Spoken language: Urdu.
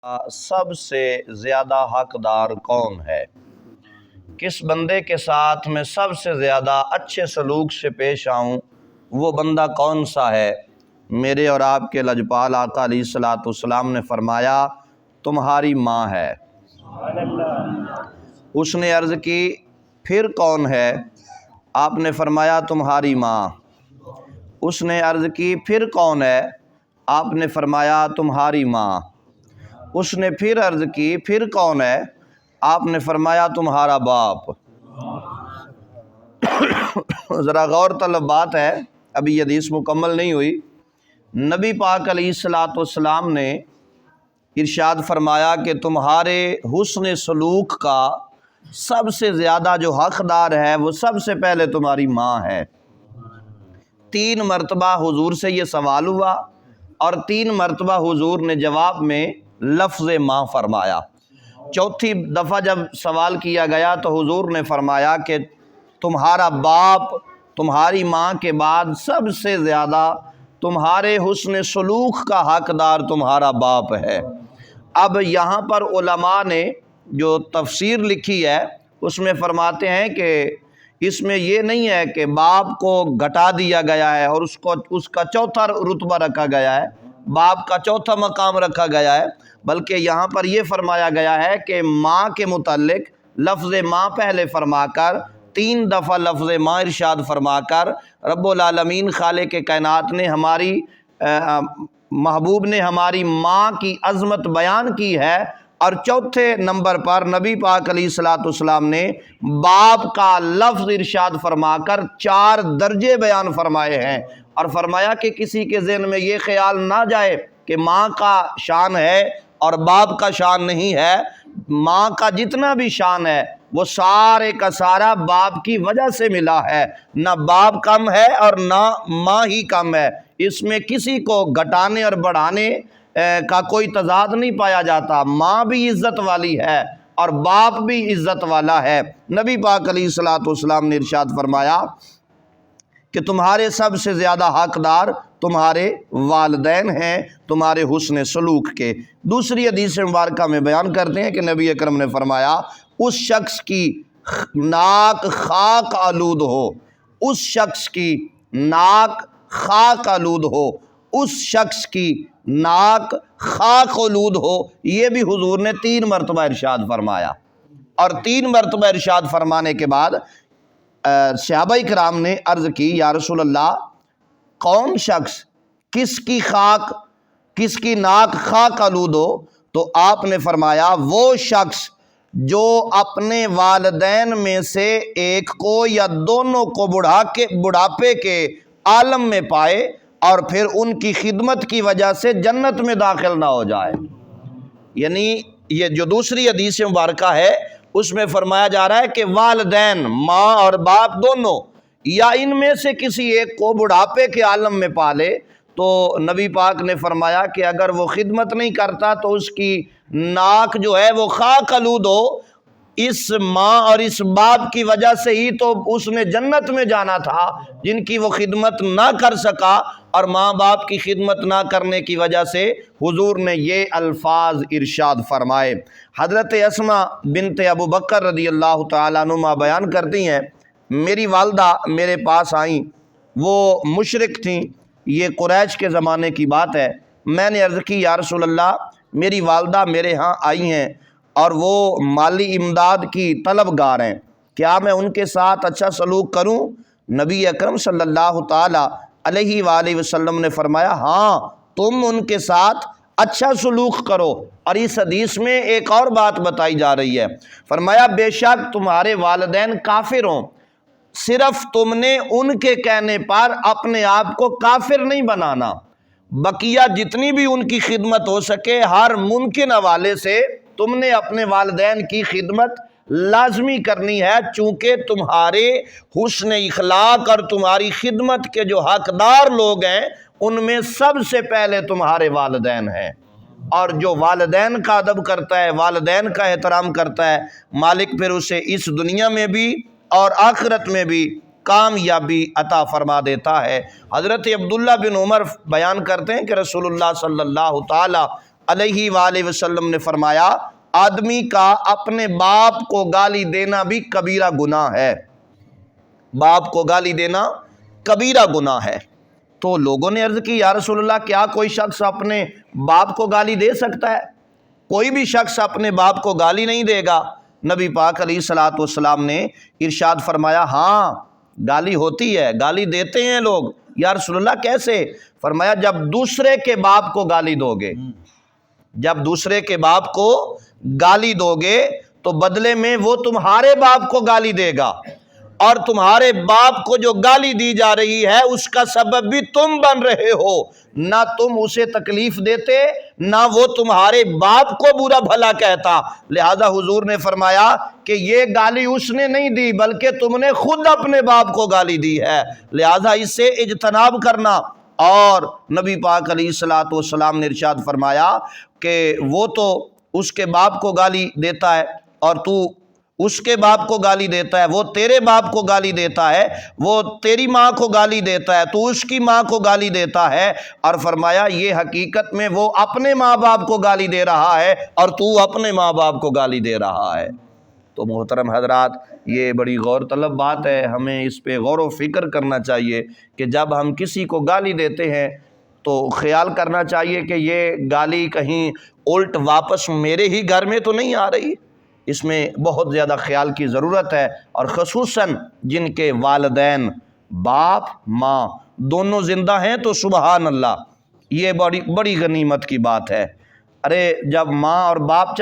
سب سے زیادہ حقدار کون ہے؟ کس بندے کے ساتھ میں سب سے زیادہ اچھے سلوک سے پیش آؤں، وہ بندہ کون سا ہے؟ میرے اور آپ کے لجپال آقا علیہ الصلوۃ والسلام نے فرمایا تمہاری ماں ہے۔ اس نے عرض کی پھر کون ہے؟ آپ نے فرمایا تمہاری ماں۔ اس نے عرض کی پھر کون ہے؟ آپ نے فرمایا تمہاری ماں۔ اس نے پھر عرض کی پھر کون ہے؟ آپ نے فرمایا تمہارا باپ۔ ذرا غور طلب بات ہے، ابھی یہ حدیث مکمل نہیں ہوئی۔ نبی پاک علیہ الصلوۃ والسلام نے ارشاد فرمایا کہ تمہارے حسن سلوک کا سب سے زیادہ جو حقدار ہے وہ سب سے پہلے تمہاری ماں ہے۔ 3 مرتبہ حضور سے یہ سوال ہوا اور 3 مرتبہ حضور نے جواب میں لفظ ماں فرمایا۔ چوتھی دفعہ جب سوال کیا گیا تو حضور نے فرمایا کہ تمہارا باپ تمہاری ماں کے بعد سب سے زیادہ تمہارے حسن سلوک کا حقدار تمہارا باپ ہے۔ اب یہاں پر علماء نے جو تفسیر لکھی ہے اس میں فرماتے ہیں کہ اس میں یہ نہیں ہے کہ باپ کو گھٹا دیا گیا ہے اور اس کا چوتھا رتبہ رکھا گیا ہے، باپ کا چوتھا مقام رکھا گیا ہے، بلکہ یہاں پر یہ فرمایا گیا ہے کہ ماں کے متعلق لفظ ماں پہلے فرما کر 3 دفعہ لفظ ماں ارشاد فرما کر رب العالمین خالق کائنات نے ہماری محبوب نے ہماری ماں کی عظمت بیان کی ہے، اور چوتھے نمبر پر نبی پاک علیہ الصلوۃ والسلام نے باپ کا لفظ ارشاد فرما کر 4 درجے بیان فرمائے ہیں، اور فرمایا کہ کسی کے ذہن میں یہ خیال نہ جائے کہ ماں کا شان ہے اور باپ کا شان نہیں ہے۔ ماں کا جتنا بھی شان ہے وہ سارے کا سارا باپ کی وجہ سے ملا ہے، نہ باپ کم ہے اور نہ ماں ہی کم ہے۔ اس میں کسی کو گھٹانے اور بڑھانے کا کوئی تضاد نہیں پایا جاتا۔ ماں بھی عزت والی ہے اور باپ بھی عزت والا ہے۔ نبی پاک علیہ الصلوۃ والسلام نے ارشاد فرمایا کہ تمہارے سب سے زیادہ حقدار تمہارے والدین ہیں تمہارے حسن سلوک کے۔ دوسری حدیث مبارکہ میں بیان کرتے ہیں کہ نبی اکرم نے فرمایا اس شخص کی ناک خاک آلود ہو، اس شخص کی ناک خاک آلود ہو، اس شخص کی ناک خاک آلود ہو، یہ بھی حضور نے 3 مرتبہ ارشاد فرمایا۔ اور 3 مرتبہ ارشاد فرمانے کے بعد صحابہ کرام نے عرض کی یا رسول اللہ کون شخص کس کی ناک خاک آلود ہو؟ تو آپ نے فرمایا وہ شخص جو اپنے والدین میں سے ایک کو یا دونوں کو بڑھاپے کے عالم میں پائے اور پھر ان کی خدمت کی وجہ سے جنت میں داخل نہ ہو جائے۔ یعنی یہ جو دوسری حدیث مبارکہ ہے اس میں فرمایا جا رہا ہے کہ والدین ماں اور باپ دونوں یا ان میں سے کسی ایک کو بڑھاپے کے عالم میں پالے، تو نبی پاک نے فرمایا کہ اگر وہ خدمت نہیں کرتا تو اس کی ناک جو ہے وہ خاک آلود ہو، اس ماں اور اس باپ کی وجہ سے ہی تو اس نے جنت میں جانا تھا، جن کی وہ خدمت نہ کر سکا، اور ماں باپ کی خدمت نہ کرنے کی وجہ سے حضور نے یہ الفاظ ارشاد فرمائے۔ حضرت اسماء بنت ابو بکر رضی اللہ تعالیٰ عنہما بیان کرتی ہیں میری والدہ میرے پاس آئیں، وہ مشرک تھیں، یہ قریش کے زمانے کی بات ہے۔ میں نے عرض کی یا رسول اللہ میری والدہ میرے ہاں آئی ہیں اور وہ مالی امداد کی طلبگار ہیں، کیا میں ان کے ساتھ اچھا سلوک کروں؟ نبی اکرم صلی اللہ تعالی علیہ وآلہ وسلم نے فرمایا ہاں تم ان کے ساتھ اچھا سلوک کرو۔ اور اس حدیث میں ایک اور بات بتائی جا رہی ہے، فرمایا بے شک تمہارے والدین کافر ہوں، صرف تم نے ان کے کہنے پر اپنے آپ کو کافر نہیں بنانا، بقیہ جتنی بھی ان کی خدمت ہو سکے ہر ممکن حوالے سے تم نے اپنے والدین کی خدمت لازمی کرنی ہے، چونکہ تمہارے حسن اخلاق اور تمہاری خدمت کے جو حقدار لوگ ہیں ان میں سب سے پہلے تمہارے والدین ہیں، اور جو والدین کا ادب کرتا ہے والدین کا احترام کرتا ہے مالک پھر اسے اس دنیا میں بھی اور آخرت میں بھی کامیابی عطا فرما دیتا ہے۔ حضرت عبداللہ بن عمر بیان کرتے ہیں کہ رسول اللہ صلی اللہ تعالی علیہ وآلہ وسلم نے فرمایا آدمی کا اپنے باپ کو گالی دینا بھی کبیرہ گناہ ہے، باپ کو گالی دینا کبیرہ گناہ ہے۔ تو لوگوں نے عرض کی یا رسول اللہ کیا کوئی شخص اپنے باپ کو گالی دے سکتا ہے؟ کوئی بھی شخص اپنے باپ کو گالی نہیں دے گا۔ نبی پاک علیہ الصلوۃ والسلام نے ارشاد فرمایا ہاں گالی ہوتی ہے، گالی دیتے ہیں لوگ۔ یا رسول اللہ کیسے؟ فرمایا جب دوسرے کے باپ کو گالی دو گے، جب دوسرے کے باپ کو گالی دو گے تو بدلے میں وہ تمہارے باپ کو گالی دے گا، اور تمہارے باپ کو جو گالی دی جا رہی ہے اس کا سبب بھی تم بن رہے ہو، نہ تم اسے تکلیف دیتے نہ وہ تمہارے باپ کو برا بھلا کہتا۔ لہذا حضور نے فرمایا کہ یہ گالی اس نے نہیں دی بلکہ تم نے خود اپنے باپ کو گالی دی ہے، لہذا اس سے اجتناب کرنا۔ اور نبی پاک علیہ الصلوۃ والسلام نے ارشاد فرمایا کہ وہ تو اس کے باپ کو گالی دیتا ہے اور تو اس کے باپ کو گالی دیتا ہے، وہ تیرے باپ کو گالی دیتا ہے، وہ تیری ماں کو گالی دیتا ہے، تو اس کی ماں کو گالی دیتا ہے، اور فرمایا یہ حقیقت میں وہ اپنے ماں باپ کو گالی دے رہا ہے اور تو اپنے ماں باپ کو گالی دے رہا ہے۔ تو محترم حضرات یہ بڑی غور طلب بات ہے، ہمیں اس پہ غور و فکر کرنا چاہیے کہ جب ہم کسی کو گالی دیتے ہیں تو خیال کرنا چاہیے کہ یہ گالی کہیں الٹ واپس میرے ہی گھر میں تو نہیں آ رہی، اس میں بہت زیادہ خیال کی ضرورت ہے۔ اور خصوصاً جن کے والدین باپ ماں دونوں زندہ ہیں تو سبحان اللہ، یہ بڑی غنیمت کی بات ہے۔ ارے جب ماں اور باپ